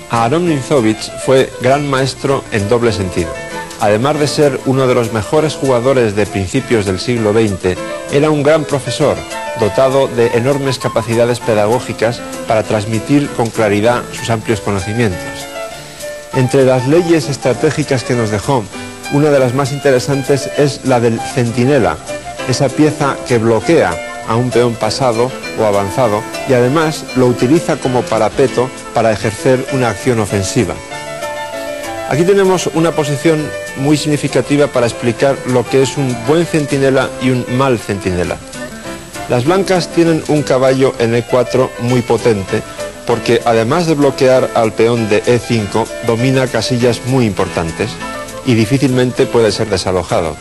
Aarón Ninzowitsch fue gran maestro en doble sentido. Además de ser uno de los mejores jugadores de principios del siglo XX, era un gran profesor, dotado de enormes capacidades pedagógicas para transmitir con claridad sus amplios conocimientos. Entre las leyes estratégicas que nos dejó, una de las más interesantes es la del centinela, esa pieza que bloquea a un peón pasado o avanzado y además lo utiliza como parapeto para ejercer una acción ofensiva. Aquí tenemos una posición muy significativa para explicar lo que es un buen centinela y un mal centinela. Las blancas tienen un caballo en E4 muy potente porque además de bloquear al peón de E5 domina casillas muy importantes y difícilmente puede ser desalojado.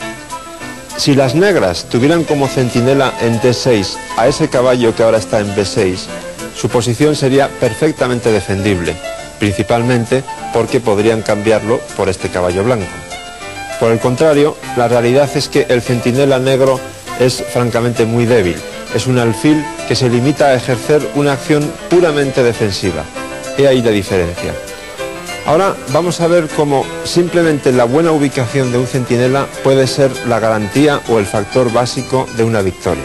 Si las negras tuvieran como centinela en D6 a ese caballo que ahora está en B6, su posición sería perfectamente defendible, principalmente porque podrían cambiarlo por este caballo blanco. Por el contrario, la realidad es que el centinela negro es francamente muy débil. Es un alfil que se limita a ejercer una acción puramente defensiva. He ahí la diferencia. Ahora vamos a ver cómo simplemente la buena ubicación de un centinela puede ser la garantía o el factor básico de una victoria.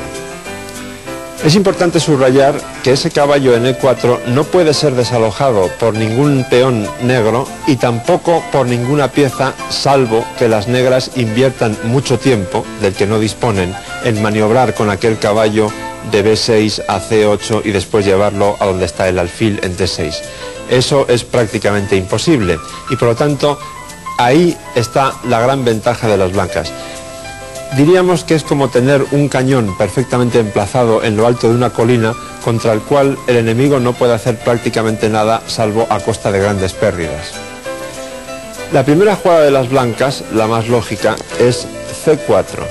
Es importante subrayar que ese caballo en E4 no puede ser desalojado por ningún peón negro y tampoco por ninguna pieza, salvo que las negras inviertan mucho tiempo, del que no disponen, en maniobrar con aquel caballo de B6 a C8 y después llevarlo a donde está el alfil en D6. Eso es prácticamente imposible y por lo tanto ahí está la gran ventaja de las blancas. Diríamos que es como tener un cañón perfectamente emplazado en lo alto de una colina contra el cual el enemigo no puede hacer prácticamente nada salvo a costa de grandes pérdidas. La primera jugada de las blancas, la más lógica, es C4.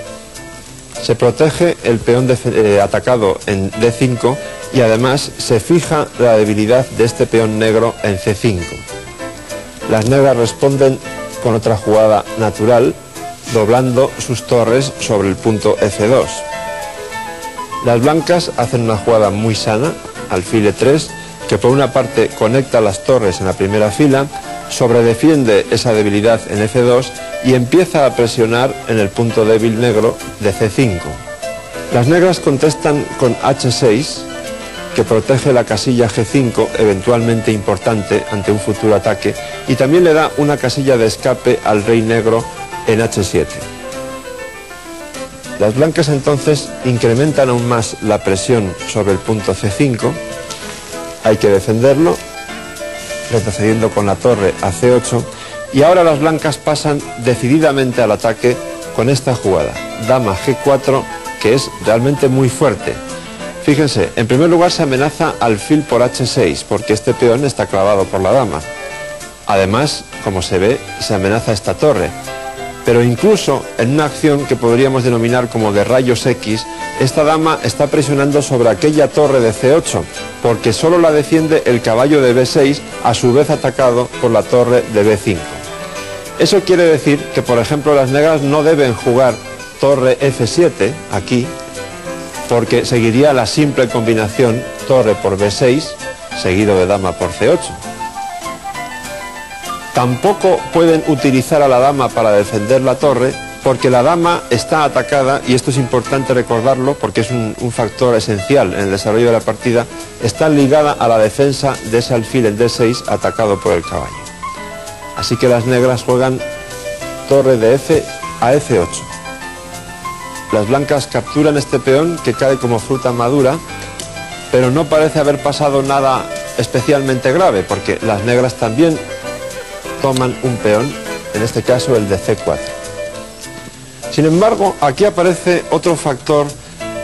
Se protege el peón atacado en D5 y además se fija la debilidad de este peón negro en C5. Las negras responden con otra jugada natural, doblando sus torres sobre el punto F2. Las blancas hacen una jugada muy sana, alfil E3, que por una parte conecta las torres en la primera fila, sobredefiende esa debilidad en F2 y empieza a presionar en el punto débil negro de C5. Las negras contestan con H6, que protege la casilla G5, eventualmente importante ante un futuro ataque, y también le da una casilla de escape al rey negro en H7. Las blancas entonces incrementan aún más la presión sobre el punto C5, hay que defenderlo, retrocediendo con la torre a C8, y ahora las blancas pasan decididamente al ataque con esta jugada, dama G4, que es realmente muy fuerte. Fíjense, en primer lugar se amenaza alfil por H6, porque este peón está clavado por la dama. Además, como se ve, se amenaza esta torre. Pero incluso en una acción que podríamos denominar como de rayos X, esta dama está presionando sobre aquella torre de C8, porque solo la defiende el caballo de B6, a su vez atacado por la torre de B5. Eso quiere decir que, por ejemplo, las negras no deben jugar torre F7, aquí, porque seguiría la simple combinación torre por B6, seguido de dama por C8. Tampoco pueden utilizar a la dama para defender la torre, porque la dama está atacada, y esto es importante recordarlo porque es un factor esencial en el desarrollo de la partida, está ligada a la defensa de ese alfil en D6 atacado por el caballo. Así que las negras juegan torre de F a F8. Las blancas capturan este peón que cae como fruta madura, pero no parece haber pasado nada especialmente grave, porque las negras también toman un peón, en este caso el de C4. Sin embargo, aquí aparece otro factor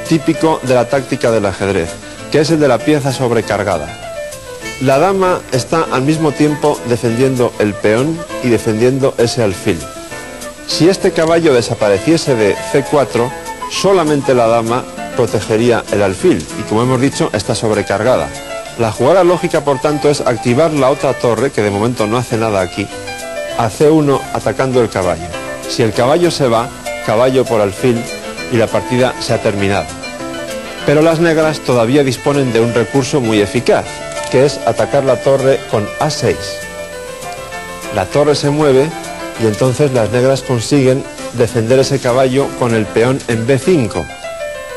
típico de la táctica del ajedrez, que es el de la pieza sobrecargada. La dama está al mismo tiempo defendiendo el peón y defendiendo ese alfil. Si este caballo desapareciese de C4, solamente la dama protegería el alfil y, como hemos dicho, está sobrecargada. La jugada lógica, por tanto, es activar la otra torre, que de momento no hace nada aquí, a C1 atacando el caballo. Si el caballo se va, caballo por alfil y la partida se ha terminado. Pero las negras todavía disponen de un recurso muy eficaz, que es atacar la torre con A6. La torre se mueve y entonces las negras consiguen defender ese caballo con el peón en B5,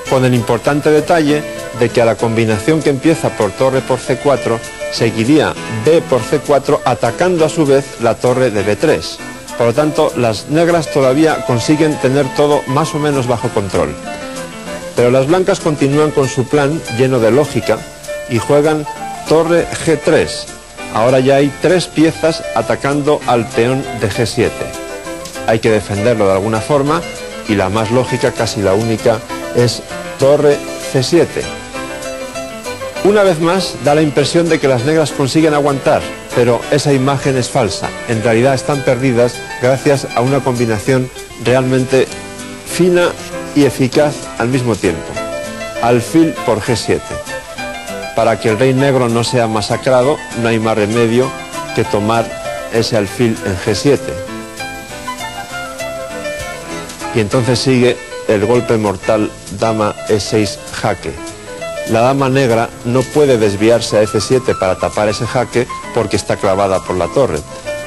con el importante detalle de que a la combinación que empieza por torre por C4 seguiría B por C4 atacando a su vez la torre de B3. Por lo tanto, las negras todavía consiguen tener todo más o menos bajo control. Pero las blancas continúan con su plan lleno de lógica y juegan torre G3. Ahora ya hay 3 piezas atacando al peón de G7. Hay que defenderlo de alguna forma y la más lógica, casi la única, es torre C7. Una vez más da la impresión de que las negras consiguen aguantar, pero esa imagen es falsa. En realidad están perdidas gracias a una combinación realmente fina y eficaz al mismo tiempo. Alfil por G7. Para que el rey negro no sea masacrado, no hay más remedio que tomar ese alfil en G7. Y entonces sigue el golpe mortal dama E6 jaque. La dama negra no puede desviarse a F7 para tapar ese jaque porque está clavada por la torre.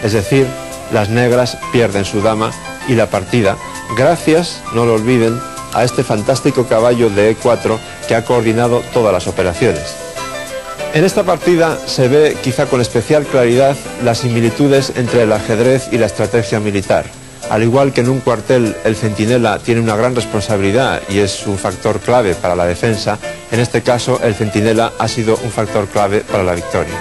Es decir, las negras pierden su dama y la partida, gracias, no lo olviden, a este fantástico caballo de E4 que ha coordinado todas las operaciones. En esta partida se ve quizá con especial claridad las similitudes entre el ajedrez y la estrategia militar. Al igual que en un cuartel el centinela tiene una gran responsabilidad y es un factor clave para la defensa, en este caso el centinela ha sido un factor clave para la victoria.